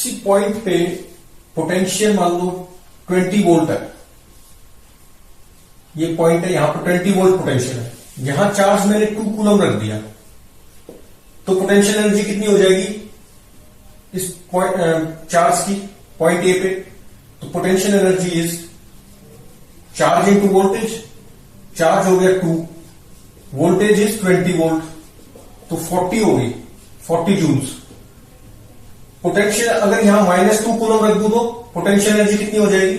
किसी पॉइंट पे पोटेंशियल मान लो 20 वोल्ट है, ये पॉइंट है, यहां पर 20 वोल्ट पोटेंशियल है, यहां चार्ज मैंने 2 कूलम रख दिया, तो पोटेंशियल एनर्जी कितनी हो जाएगी इस पॉइंट चार्ज की पॉइंट ए पे? तो potential energy is charge into voltage, charge हो गया 2, वोल्टेज इज 20 वोल्ट, तो 40 हो गई, 40 जूल्स। पोटेंशियल अगर यहां -2 कूलम रख दूं तो पोटेंशियल एनर्जी कितनी हो जाएगी?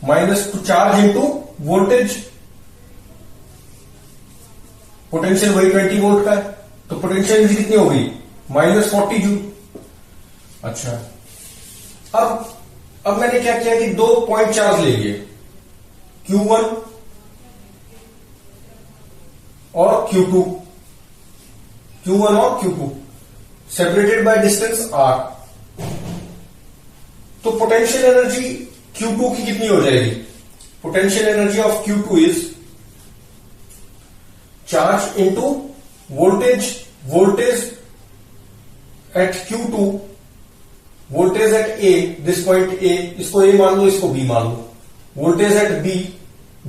-2 चार्ज इंटू वोल्टेज, पोटेंशियल वही 20 वोल्ट का है, तो पोटेंशियल एनर्जी कितनी हो गई? -40 जूल। अच्छा, अब मैंने क्या किया कि 2 पॉइंट चार्ज ले लिए, Q1 और Q2, Q1 और Q2 separated by distance R। तो पोटेंशियल एनर्जी Q2 की कितनी हो जाएगी? Potential energy of Q2 is charge into voltage, voltage at Q2, voltage at A, this point A, इसको A मान लो, इसको B मान लो, voltage at B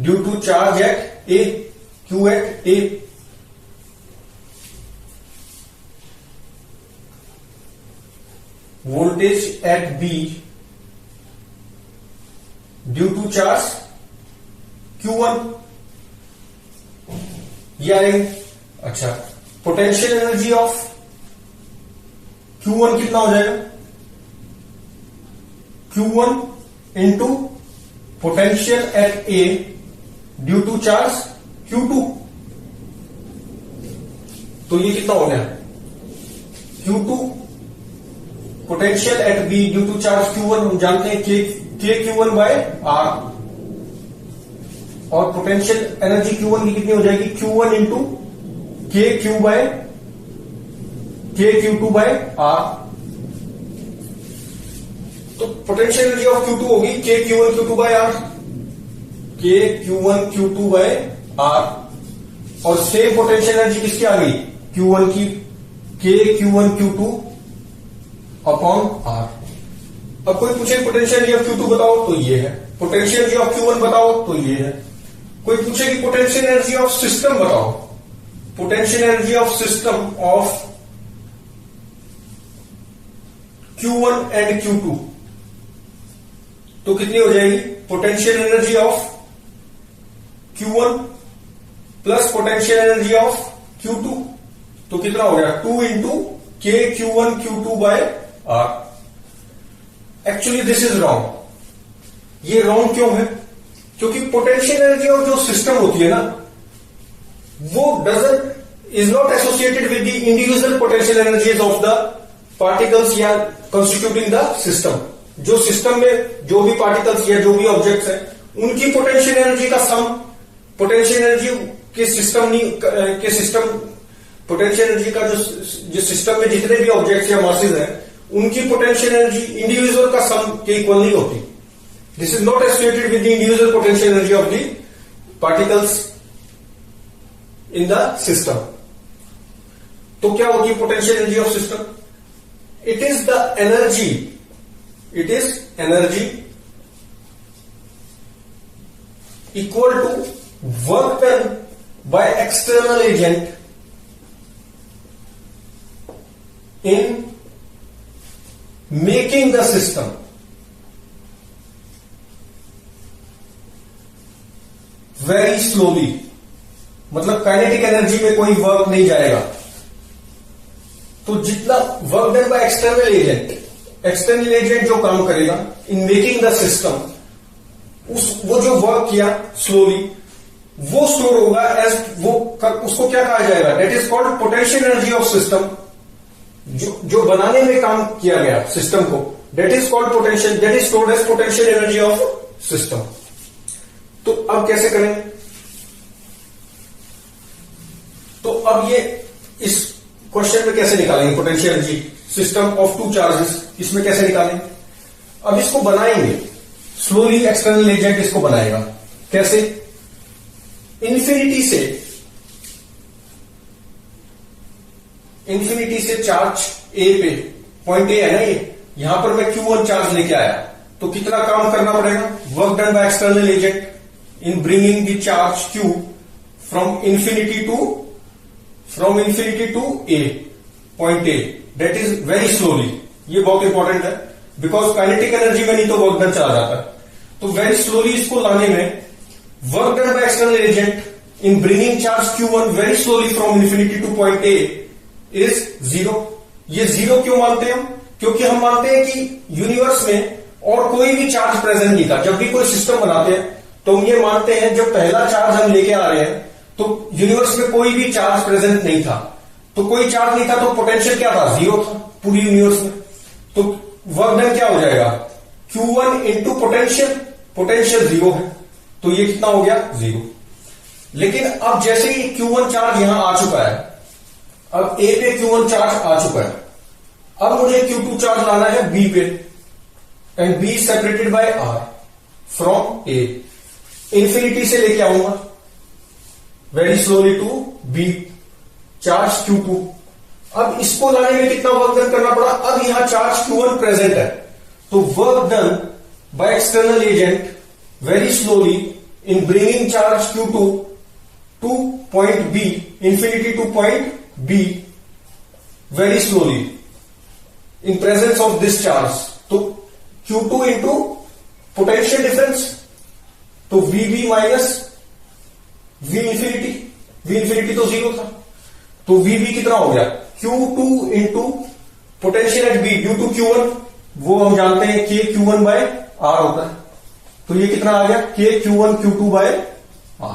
due to charge at A, Q at A। Voltage at B due to charge Q1, ये आएंगे। अच्छा, potential energy of Q1 कितना हो जाएगा? Q1 into potential at A due to charge Q2, तो ये कितना हो गया? Q2 potential at B due to charge Q1, हम जानते हैं K Q1 बाय R, और पोटेंशियल एनर्जी Q1 की कितनी हो जाएगी? Q1 into K Q2 bye R। तो पोटेंशियल एनर्जी ऑफ Q2 होगी K Q1 Q2 bye R, K Q1 Q2 bye R, और सेम पोटेंशियल एनर्जी किसकी आ गई? Q1 की, K Q1 Q2 upon R। अब कोई पूछे पोटेंशियल एनर्जी ऑफ Q2 बताओ, तो ये है। पोटेंशियल एनर्जी ऑफ Q1 बताओ, तो ये है। कोई पूछे कि पोटेंशियल एनर्जी ऑफ सिस्टम बताओ, potential energy of system of Q1 and Q2, तो कितनी हो जाएगी? Potential energy of Q1 plus potential energy of Q2, तो कितना हो गया? 2 into K Q1 Q2 bye R। Actually this is wrong. ये रॉन्ग क्यों है? क्योंकि पोटेंशियल एनर्जी और जो सिस्टम होती है ना, वो is not associated with the individual potential energies of the particles या कंस्टिट्यूटिंग द सिस्टम। जो सिस्टम में जो भी पार्टिकल्स या जो भी ऑब्जेक्ट्स हैं, उनकी पोटेंशियल एनर्जी का सम पोटेंशियल एनर्जी के सिस्टम पोटेंशियल एनर्जी का जो सिस्टम में जितने भी ऑब्जेक्ट्स या मासेस हैं, उनकी पोटेंशियल एनर्जी इंडिविजुअल का सम के इक्वल नहीं होती। This is not associated with the individual potential energy of the particles in the system. तो क्या होती है potential energy of system? It is the energy, it is energy equal to work done by external agent in making the system very slowly। मतलब kinetic energy में कोई work नहीं जाएगा, तो जितना work done by external agent, external agent जो काम करेगा इन मेकिंग द सिस्टम, वो जो वर्क किया स्लोली, वो स्टोर होगा एज उसको क्या कहा जाएगा? That is called potential energy of system. जो बनाने में काम किया गया सिस्टम को, that is called potential, that is stored as potential energy of system. तो अब कैसे करें? तो अब ये इस क्वेश्चन में कैसे निकालेंगे potential energy system of 2 charges? इसमें कैसे निकालेंगे? अब इसको बनाएंगे स्लोली, एक्सटर्नल एजेंट इसको बनाएगा। कैसे? इन्फिनिटी से चार्ज ए पे, पॉइंट ए है ना, यहां पर मैं Q1 चार्ज लेके आया, तो कितना काम करना पड़ेगा? Work done by external agent in bringing the charge Q from infinity to A, point A, that is very slowly. ये बहुत इंपॉर्टेंट है, बिकॉज काइनेटिक एनर्जी में नहीं तो वर्क डन चला जाता है। तो वेरी स्लोली इसको लाने में work done by external agent in bringing charge Q1 very slowly from infinity to point A is 0। ये 0 क्यों मानते हैं हम? क्योंकि हम मानते हैं कि यूनिवर्स में और कोई भी चार्ज प्रेजेंट नहीं था। जब भी कोई सिस्टम बनाते हैं तो हम ये मानते हैं जब पहला चार्ज हम लेके आ रहे हैं तो यूनिवर्स में कोई भी चार्ज प्रेजेंट नहीं था, तो कोई चार्ज नहीं था तो पोटेंशियल क्या था? 0 था पूरी यूनिवर्स में। तो वर्क डन क्या हो जाएगा? Q1 इंटू पोटेंशियल 0 है, तो ये कितना हो गया? 0। लेकिन अब जैसे ही Q1 चार्ज यहां आ चुका है, अब A पे Q1 चार्ज आ चुका है, अब मुझे Q2 चार्ज लाना है B पे, and B separated by R from A। Infinity से लेके आऊंगा very slowly to B charge Q2। अब इसको लाने में कितना वर्क डन करना पड़ा? अब यहां चार्ज Q1 प्रेजेंट है, तो work done by external agent very slowly in bringing charge Q2 to point B, infinity to point B very slowly in presence of this charge। तो Q2 इंटू पोटेंशियल डिफरेंस, तो VB minus V infinity तो 0 था, तो VB कितना हो गया? Q2 into potential at B due to Q1, वो हम जानते हैं K Q1 बाय R होता है, तो ये कितना आ गया? K Q1 Q2 bye R।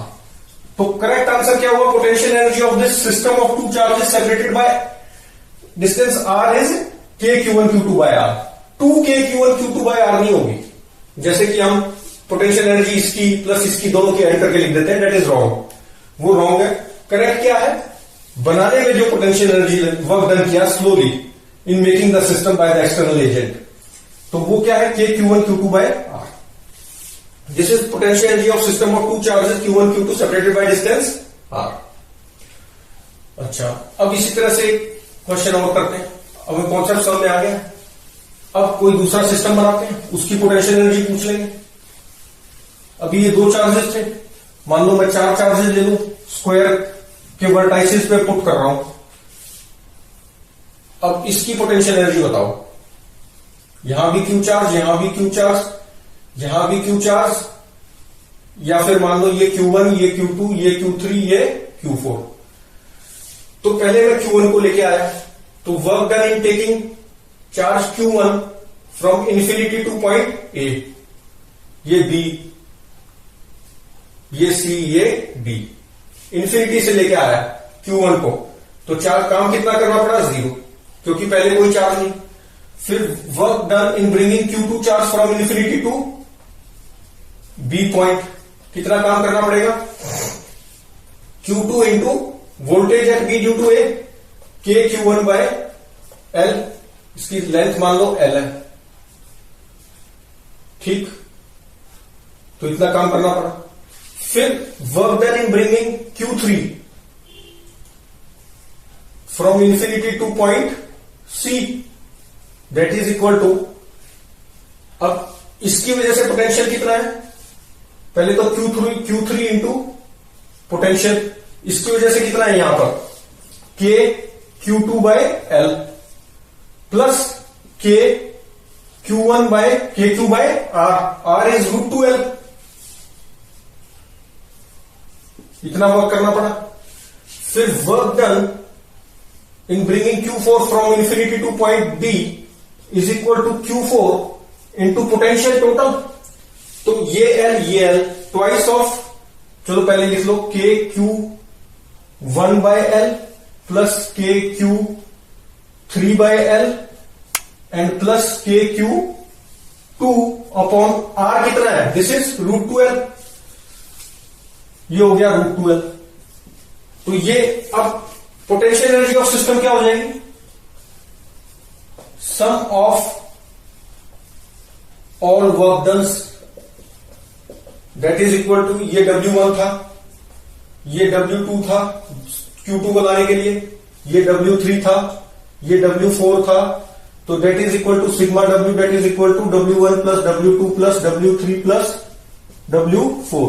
तो करेक्ट आंसर क्या हुआ? Potential energy of this system of two charges separated by distance R is K Q1 Q2 bye R। 2K Q1 Q2 bye R नहीं होगी, जैसे कि हम पोटेंशियल एनर्जी इसकी plus इसकी दोनों की ऐड करके लिख देते हैं, दैट इज रॉन्ग, वो रॉन्ग है। करेक्ट क्या है? बनाने में जो पोटेंशियल एनर्जी वर्क डन किया slowly in making the system by the external agent, तो वो क्या है? K Q1 Q2 bye R। This is potential energy of system of two charges Q1 Q2 separated by distance R। अच्छा, अब इसी तरह से क्वेश्चन और करते हैं। अब हमें कॉन्सेप्ट समझ में आ गया। अब कोई दूसरा सिस्टम बनाते हैं, उसकी पोटेंशियल एनर्जी पूछ लेंगे। अभी ये 2 चार्जेस थे, मान लो मैं 4 चार्जेस ले लूं, स्क्वायर के वर्टाइसिस पे पुट कर रहा हूं। अब इसकी पोटेंशियल एनर्जी बताओ। यहां भी Q चार्ज, यहां भी Q चार्ज, यहां भी Q चार्ज, या फिर मान लो ये Q1, ये Q2, ये Q3, ये Q4। तो पहले मैं Q1 को लेके आया, तो work done in taking charge Q1 from infinity to point A, ये B, ये C, ये D, इन्फिनिटी से लेके आया Q1 को, तो चार्ज काम कितना करना पड़ा? 0, क्योंकि पहले कोई चार्ज नहीं। फिर work done in bringing Q2 charge from infinity to B point, कितना काम करना पड़ेगा? Q2 into voltage at B due to A, K Q1 by L, इसकी लेंथ मान लो L है, ठीक, तो इतना काम करना पड़ा। फिर work done in bringing Q3 from infinity to point C, that is equal to, अब इसकी वजह से पोटेंशियल कितना है? पहले तो Q3 इंटू पोटेंशियल, इसकी वजह से कितना है यहां पर? K Q2 by L plus K Q1 by KQ by R, R is √2L। इतना वर्क करना पड़ा। फिर work done in bringing Q4 from infinity to point D is equal to Q4 into potential total, तो ये L twice of, चलो पहले लिख लो K Q1 by L plus K Q3 by L and plus K Q2 upon R कितना है? This is √2L, ये हो गया √2L। तो ये अब पोटेंशियल एनर्जी ऑफ सिस्टम क्या हो जाएगी? Sum of all work dones, that is equal to, ये W1 था, ये W2 था Q2 को लाने के लिए, ये W3 था, ये W4 था, तो that is equal to sigma W, that is equal to W1 plus W2 plus W3 plus W4।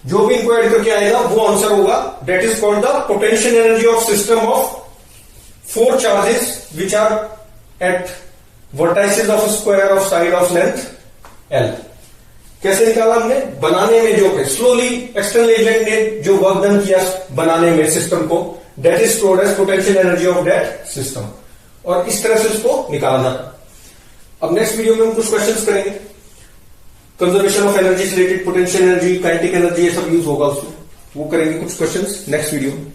जो भी इनको ऐड करके आएगा वो आंसर होगा। That is called the potential energy of system of 4 charges which are at vertices of square of side of length L। कैसे निकाला हमने? बनाने में जो स्लोली एक्सटर्नल एजेंट ने जो वर्क डन किया बनाने में सिस्टम को, that is stored as potential energy of that system, और इस तरह से उसको निकाला जाता। अब नेक्स्ट वीडियो में हम कुछ क्वेश्चंस करेंगे, कंजर्वेशन ऑफ एनर्जी से related, potential energy, kinetic energy, ये सब यूज होगा उसमें, वो करेंगे कुछ क्वेश्चंस नेक्स्ट वीडियो में।